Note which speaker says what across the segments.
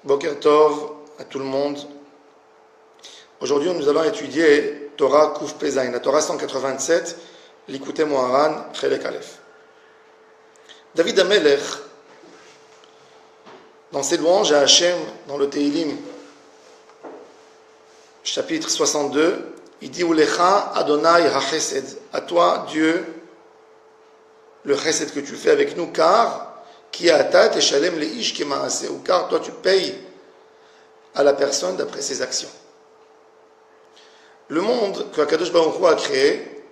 Speaker 1: Boker Tov à tout le monde. Aujourd'hui, nous allons étudier Torah Kuf Pezaïn, la Torah 187, Likutei Moharan, Chelek Aleph. David Amelech, dans ses louanges à Hachem, dans le Teilim, chapitre 62, il dit Ulecha Adonai HaChesed, à toi Dieu, le Chesed que tu fais avec nous, car qui ata teshalem leish kemaaseu, car toi tu payes à la personne d'après ses actions. Le monde que Akadosh Baruch Hu a créé,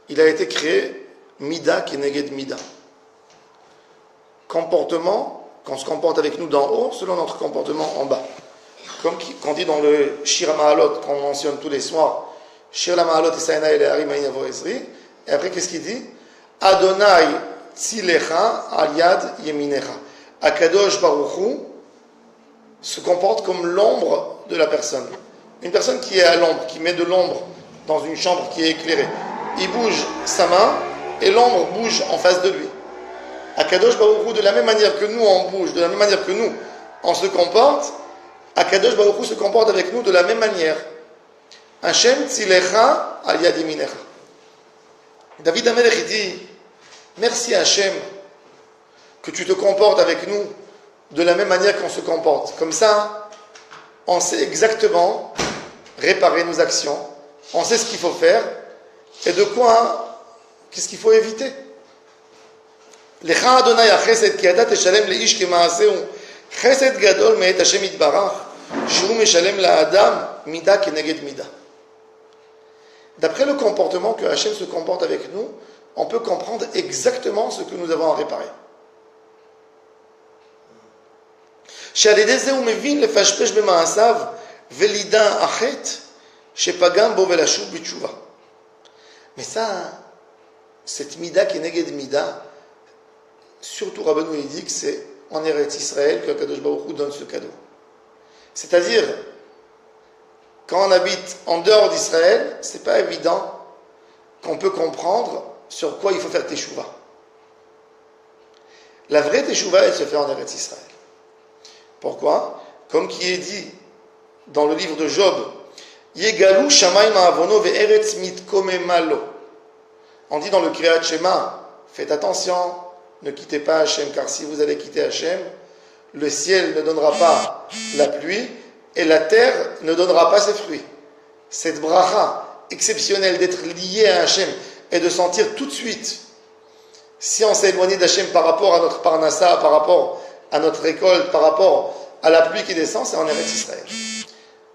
Speaker 1: il a été créé mida keneged mida. Comportement, qu'on se comporte avec nous d'en haut, selon notre comportement en bas. Comme qu'on dit dans le Shir HaMa'alot, qu'on mentionne tous les soirs, Shir HaMa'alot Isayna el Harim Ayavo Ezri, et après qu'est-ce qu'il dit? Adonai Tzilecha al yad yeminecha. Akadosh Baruch Hu se comporte comme l'ombre de la personne. Une personne qui est à l'ombre, qui met de l'ombre dans une chambre qui est éclairée, il bouge sa main et l'ombre bouge en face de lui. Akadosh Baruch Hu, de la même manière que nous on bouge, de la même manière que nous on se comporte, Akadosh Baruch Hu se comporte avec nous de la même manière. Hashem Tzilecha al yad yeminecha. David Amelech dit merci Hachem que tu te comportes avec nous de la même manière qu'on se comporte. Comme ça, on sait exactement réparer nos actions, on sait ce qu'il faut faire et de quoi, qu'est-ce qu'il faut éviter. Lecha Adonai HaChesed ki ata teshalem leish kemaaseu chesed gadol me'et Hashem yitbarach shehu meshalem la'adam mida keneged mida. D'après le comportement que Hachem se comporte avec nous, on peut comprendre exactement ce que nous avons à réparer. Mais ça, cette mida keneged mida, surtout Rabbeinu il dit que c'est en Eretz Israël que Kadosh Baruch Hu donne ce cadeau. C'est-à-dire, quand on habite en dehors d'Israël, c'est pas évident qu'on peut comprendre sur quoi il faut faire teshuva. La vraie teshuva, elle se fait en Eretz Israël. Pourquoi? Comme qui est dit dans le livre de Job, Yegalu shamayim ha'avono ve'eretz mitkomemalo. On dit dans le Kriyat Shema, faites attention, ne quittez pas Hachem, car si vous allez quitter Hachem, le ciel ne donnera pas la pluie et la terre ne donnera pas ses fruits. Cette bracha exceptionnelle d'être lié à Hachem et de sentir tout de suite si on s'est éloigné d'Hachem par rapport à notre parnassa, par rapport à notre récolte, par rapport à la pluie qui descend, c'est en Eretz Israël.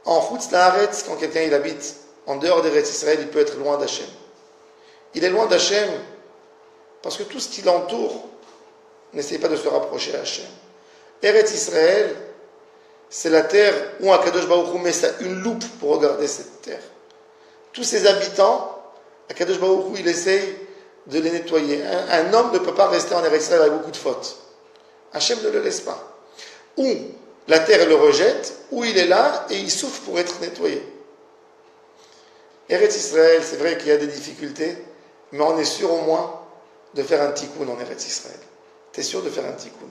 Speaker 1: En Chutz La'aretz, quand quelqu'un il habite en dehors d'Eretz Israël, il peut être loin d'Hachem. Il est loin d'Hachem parce que tout ce qui l'entoure n'essaye pas de se rapprocher à Hachem. Eretz Israël, c'est la terre où Akadosh Baruch Hu met une loupe pour regarder cette terre. Tous ses habitants, Akadosh Baruch Hu, il essaye de les nettoyer. Un homme ne peut pas rester en Eretz Israël avec beaucoup de fautes. Hachem ne le laisse pas. Ou la terre le rejette, ou il est là et il souffre pour être nettoyé. Eretz Israël, c'est vrai qu'il y a des difficultés, mais on est sûr au moins de faire un tikkun en Eretz Israël. Tu es sûr de faire un tikkun.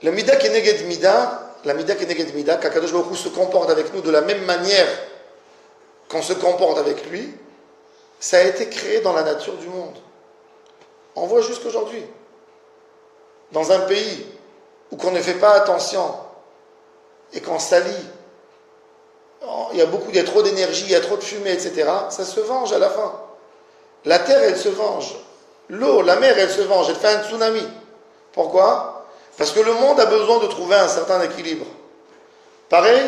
Speaker 1: La mida keneged mida, qu'Akadosh Baruch Hu se comporte avec nous de la même manière qu'on se comporte avec lui, ça a été créé dans la nature du monde. On voit jusqu'aujourd'hui, dans un pays où qu'on ne fait pas attention et qu'on salit, il y a trop d'énergie, il y a trop de fumée, etc., ça se venge à la fin. La terre, elle se venge. L'eau, la mer, elle se venge. Elle fait un tsunami. Pourquoi? Parce que le monde a besoin de trouver un certain équilibre. Pareil,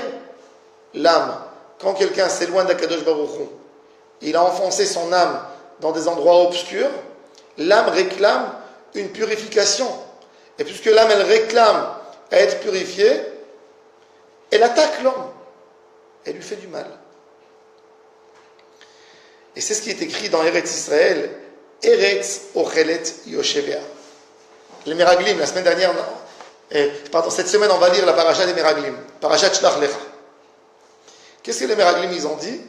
Speaker 1: l'âme. Quand quelqu'un s'éloigne d'Akadosh Baruch Hu, il a enfoncé son âme dans des endroits obscurs, l'âme réclame une purification. Et puisque l'âme, elle réclame à être purifiée, elle attaque l'homme. Elle lui fait du mal. Et c'est ce qui est écrit dans Eretz Israël, Eretz Ochelet Yoshevea. Les Meraglim, la semaine dernière, cette semaine, on va lire la paracha des Meraglim, parachat Shlach Lecha. Qu'est-ce que les Meraglim, ils ont dit?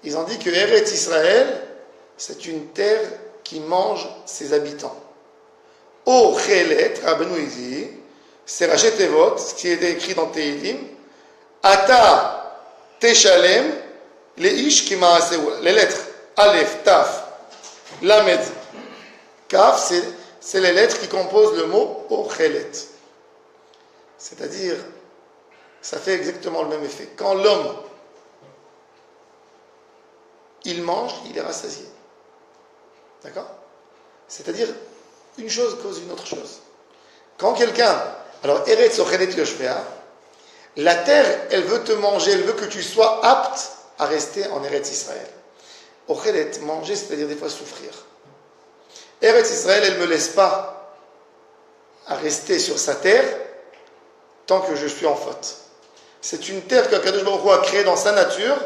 Speaker 1: Ils ont dit que Eretz Israël, c'est une terre qui mange ses habitants. Ochelet, Rabbeinu dit, C'est Raché Tevot, ce qui était écrit dans Tehilim. Ata Teshalem, les ish qui ma'aseu. Les lettres Aleph, Taf, Lamed, Kaf, c'est les lettres qui composent le mot Ochelet. C'est-à-dire, ça fait exactement le même effet. Quand l'homme, il mange, il est rassasié. D'accord? C'est-à-dire, une chose cause une autre chose. Quand quelqu'un, alors Eretz Ochelet Yoshvea, la terre, elle veut te manger, elle veut que tu sois apte à rester en Eretz Israël. Ochelet, manger, c'est-à-dire des fois souffrir. Eretz Israël, elle ne me laisse pas à rester sur sa terre tant que je suis en faute. C'est une terre qu'Akadosh Baruch Hu a créée dans sa nature,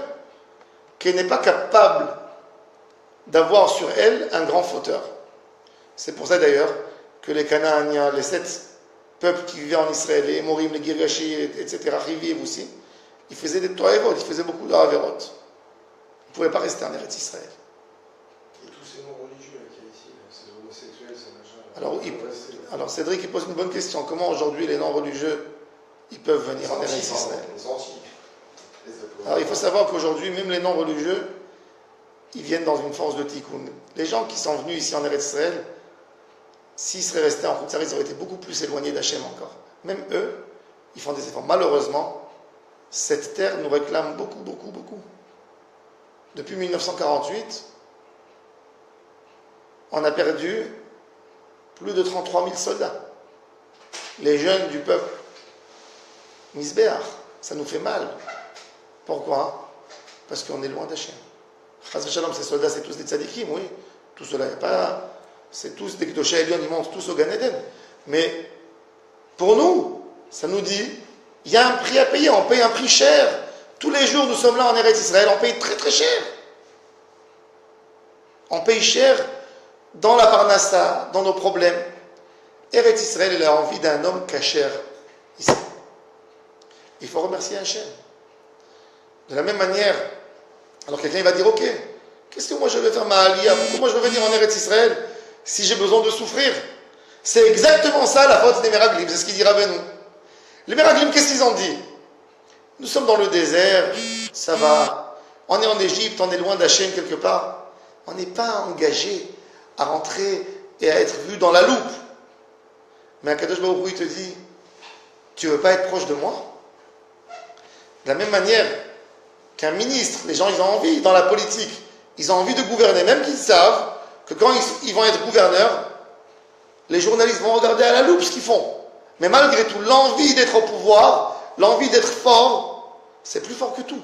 Speaker 1: qui n'est pas capable d'avoir sur elle un grand fauteur. C'est pour ça d'ailleurs que les Canaaniens, les 7 peuples qui vivaient en Israël, les Émorim, les Girgashi, etc., Riviv aussi, ils faisaient des Toaevot, ils faisaient beaucoup de Haverot. Ils ne pouvaient pas rester en Eretz Israël.
Speaker 2: Et tous ces noms religieux qu'il y a ici, ces homosexuels, ces machins.
Speaker 1: Alors Cédric, il pose une bonne question. Comment aujourd'hui les non-religieux, ils peuvent venir en Eretz Israël? Alors il faut savoir qu'aujourd'hui, même les non-religieux, ils viennent dans une force de tikkun. Les gens qui sont venus ici en Eretz Israël, s'ils seraient restés en Khoutsarit, ils auraient été beaucoup plus éloignés d'Hachem encore. Même eux, ils font des efforts. Malheureusement, cette terre nous réclame beaucoup, beaucoup, beaucoup. Depuis 1948, on a perdu plus de 33 000 soldats. Les jeunes du peuple. Misbéach, ça nous fait mal. Pourquoi? Parce qu'on est loin d'Hachem. Chas v'shalom, ces soldats, c'est tous des tzadikim, oui. Tout cela, il n'y a pas... C'est tous des Kedoshé Elion, ils montent tous au Gan Eden. Mais pour nous, ça nous dit, il y a un prix à payer, on paye un prix cher. Tous les jours, nous sommes là en Eretz Israël, on paye très très cher. On paye cher dans la parnassa, dans nos problèmes. Eretz Israël, il a envie d'un homme kasher ici. Il faut remercier Hachem. De la même manière, alors quelqu'un il va dire, ok, qu'est-ce que moi je vais faire ma aliyah? Pourquoi moi je veux venir en Eretz Israël si j'ai besoin de souffrir? C'est exactement ça la faute des Meraglim, c'est ce qu'il dit Rabbeinu. Les Meraglim, qu'est-ce qu'ils ont dit? Nous sommes dans le désert, ça va, on est en Égypte, on est loin d'Hachem quelque part, on n'est pas engagé à rentrer et à être vu dans la loupe. Mais Akadosh Baruch Hu, il te dit, tu veux pas être proche de moi? De la même manière qu'un ministre, les gens ils ont envie, dans la politique, ils ont envie de gouverner, même qu'ils savent que quand ils vont être gouverneurs, les journalistes vont regarder à la loupe ce qu'ils font. Mais malgré tout, l'envie d'être au pouvoir, l'envie d'être fort, c'est plus fort que tout.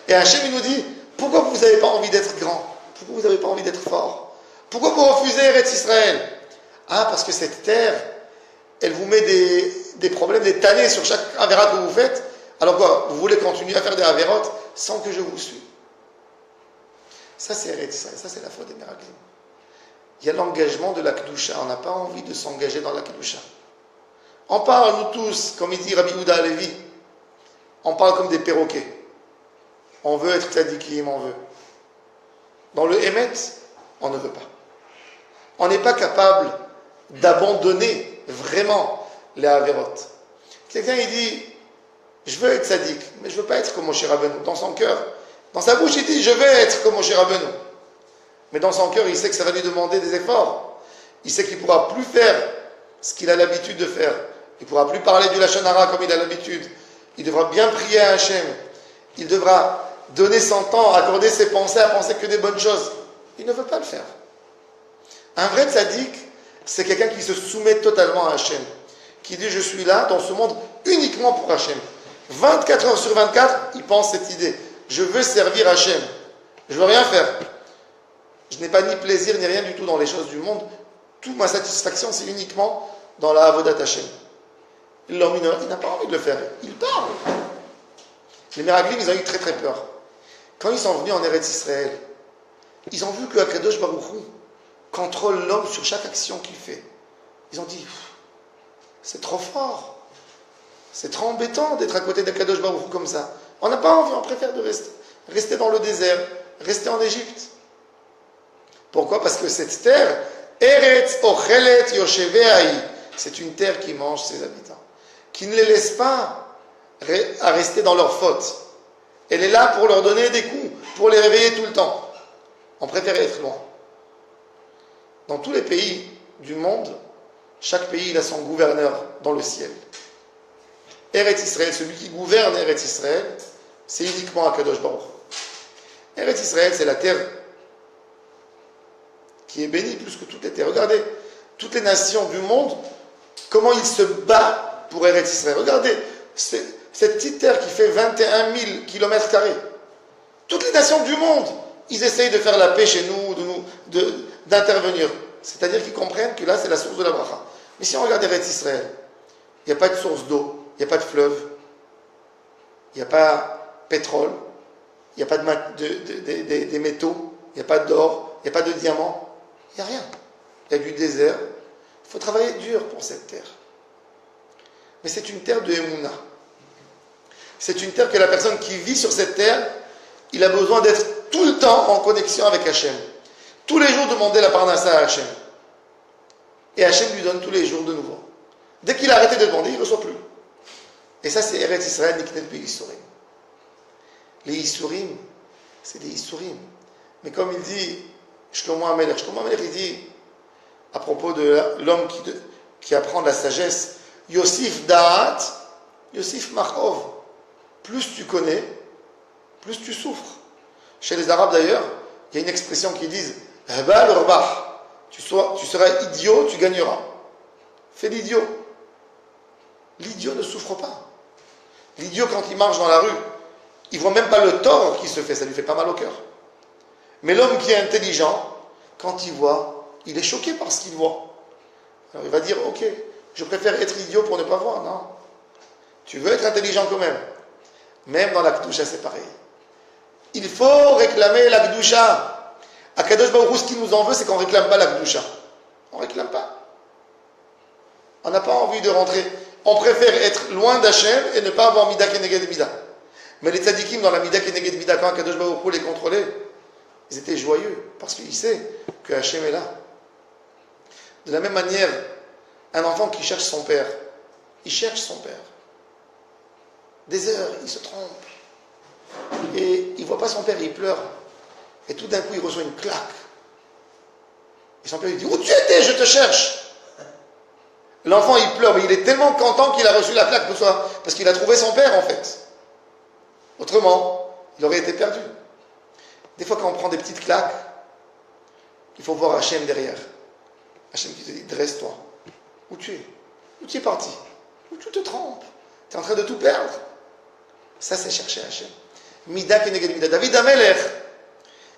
Speaker 1: Et Hachem il nous dit, pourquoi vous n'avez pas envie d'être grand? Pourquoi vous n'avez pas envie d'être fort? Pourquoi vous refusez Eretz Israël? Ah, parce que cette terre, elle vous met des problèmes, des tannés sur chaque avérat que vous faites. Alors quoi? Vous voulez continuer à faire des avérotes sans que je vous suive? Ça c'est Eretz Israël, ça c'est la foi des Meraglim. Il y a l'engagement de la Kedusha. On n'a pas envie de s'engager dans la Kedusha. On parle, nous tous, comme il dit Rabbi Yehuda Halevi, on parle comme des perroquets. On veut être tzadikim, on veut. Dans le Emet, on ne veut pas. On n'est pas capable d'abandonner vraiment les avérotes. Quelqu'un il dit, je veux être tzadik, mais je ne veux pas être comme Moshe Rabbeinu. Dans son cœur, dans sa bouche, il dit, je veux être comme Moshe Rabbeinu. Mais dans son cœur, il sait que ça va lui demander des efforts. Il sait qu'il ne pourra plus faire ce qu'il a l'habitude de faire. Il ne pourra plus parler du Lachon Hara comme il a l'habitude. Il devra bien prier à Hachem. Il devra donner son temps, accorder ses pensées à penser que des bonnes choses. Il ne veut pas le faire. Un vrai tzaddik, c'est quelqu'un qui se soumet totalement à Hachem. Qui dit, je suis là dans ce monde uniquement pour Hachem. 24 heures sur 24, il pense cette idée. Je veux servir Hachem. Je ne veux rien faire. Je n'ai pas ni plaisir ni rien du tout dans les choses du monde. Toute ma satisfaction, c'est uniquement dans la Avodat Hachem. L'homme, il n'a pas envie de le faire. Il parle. Les Meraglim, ils ont eu très très peur. Quand ils sont venus en Eretz Israël, ils ont vu que Akadosh Baruch Hu contrôle l'homme sur chaque action qu'il fait. Ils ont dit, c'est trop fort. C'est trop embêtant d'être à côté d'Akadosh Baruch Hu comme ça. On n'a pas envie, on préfère de rester dans le désert, rester en Égypte. Pourquoi? Parce que cette terre, Eretz Ochelet Yosheveahi, c'est une terre qui mange ses habitants. qui ne les laisse pas à rester dans leur faute. Elle est là pour leur donner des coups, pour les réveiller tout le temps. On préfère être loin. Dans tous les pays du monde, chaque pays il a son gouverneur dans le ciel. Eretz Israël, celui qui gouverne Eretz Israël, c'est uniquement Akadosh Baruch. Eretz Israël, c'est la terre qui est bénie plus que toutes les terres. Regardez, toutes les nations du monde, comment ils se battent pour Eretz Israël. Regardez, cette petite terre qui fait 21 000 km². Toutes les nations du monde, ils essayent de faire la paix chez nous, d'intervenir. C'est-à-dire qu'ils comprennent que là, c'est la source de la bracha. Mais si on regarde Eretz Israël, il n'y a pas de source d'eau, il n'y a pas de fleuve, il n'y a pas de pétrole, il n'y a pas des métaux, il n'y a pas d'or, il n'y a pas de diamants, il n'y a rien. Il y a du désert. Il faut travailler dur pour cette terre. Mais c'est une terre de Emouna. C'est une terre que la personne qui vit sur cette terre, il a besoin d'être tout le temps en connexion avec Hachem. Tous les jours demander la parnassa à Hachem. Et Hachem lui donne tous les jours de nouveau. Dès qu'il a arrêté de demander, il ne reçoit plus. Et ça, c'est Eretz Israël, Niknet Be-Isurim. Les Isurim, c'est des Isurim. Mais comme il dit, Shlomo HaMelech, il dit, à propos de l'homme qui apprend de la sagesse, Yosif Da'at, Yosif Machov. Plus tu connais, plus tu souffres. Chez les Arabes d'ailleurs, il y a une expression qui dit Hbal Urbach. Tu seras idiot, tu gagneras. Fais l'idiot. L'idiot ne souffre pas. L'idiot, quand il marche dans la rue, il ne voit même pas le tort qui se fait, ça lui fait pas mal au cœur. Mais l'homme qui est intelligent, quand il voit, il est choqué par ce qu'il voit. Alors il va dire, ok, je préfère être idiot pour ne pas voir. Non. Tu veux être intelligent quand même. Même dans la Kedusha, c'est pareil. Il faut réclamer la Kedusha. À Kadosh Baruch Hu, ce qu'il nous en veut, c'est qu'on ne réclame pas la Kedusha. On ne réclame pas. On n'a pas envie de rentrer. On préfère être loin d'Hachem et ne pas avoir Mida Keneged Mida. Mais les tzadikim, dans la Mida Keneged Mida, quand Kadosh Baruch Hu les contrôlait, ils étaient joyeux parce qu'ils savent que Hachem est là. De la même manière, un enfant qui cherche son père, il cherche son père. Des heures, il se trompe. Et il ne voit pas son père, il pleure. Et tout d'un coup, il reçoit une claque. Et son père lui dit, où tu étais, je te cherche. L'enfant, il pleure, mais il est tellement content qu'il a reçu la claque parce qu'il a trouvé son père, en fait. Autrement, il aurait été perdu. Des fois, quand on prend des petites claques, il faut voir Hachem derrière. Hachem qui te dit, dresse-toi. Où tu es? Où tu es parti? Où tu te trompes? Tu es en train de tout perdre. Ça, c'est chercher Hachem. Mida keneged mida. David Amelech,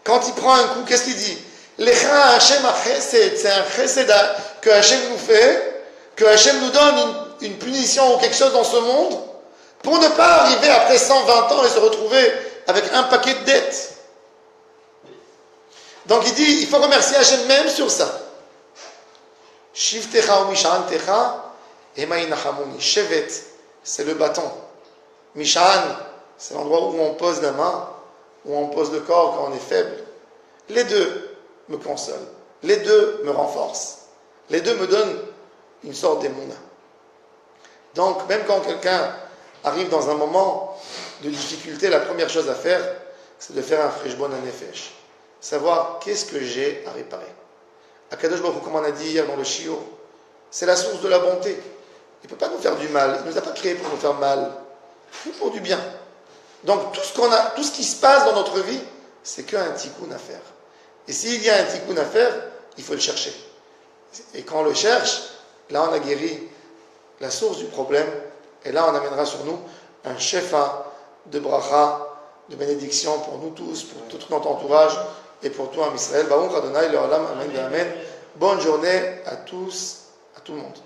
Speaker 1: quand il prend un coup, qu'est-ce qu'il dit? Lecha Hachem a chesed. C'est un chesed que Hachem nous fait, que Hachem nous donne une punition ou quelque chose dans ce monde, pour ne pas arriver après 120 ans et se retrouver avec un paquet de dettes. Donc il dit, il faut remercier Hachem même sur ça. Shivtecha ou Misha'antecha, Ema inachamuni. Shevet, c'est le bâton. Misha'an, c'est l'endroit où on pose la main, où on pose le corps quand on est faible. Les deux me consolent. Les deux me renforcent. Les deux me donnent une sorte d'émouna. Donc, même quand quelqu'un arrive dans un moment de difficulté, la première chose à faire, c'est de faire un freshbon à nefesh. Savoir qu'est-ce que j'ai à réparer. Akadosh Baruch Hu, comme on a dit hier dans le shiur, c'est la source de la bonté. Il ne peut pas nous faire du mal. Il ne nous a pas créés pour nous faire mal. Mais pour du bien. Donc tout ce qui se passe dans notre vie, c'est qu'un tikkun à faire. Et s'il y a un tikkun à faire, il faut le chercher. Et quand on le cherche, là on a guéri la source du problème. Et là on amènera sur nous un shefa de bracha, de bénédiction pour nous tous, pour tout notre entourage et pour toi, Israël. Baruch Adonai, le Olam, Amen, Amen. Bonne journée à tous, à tout le monde.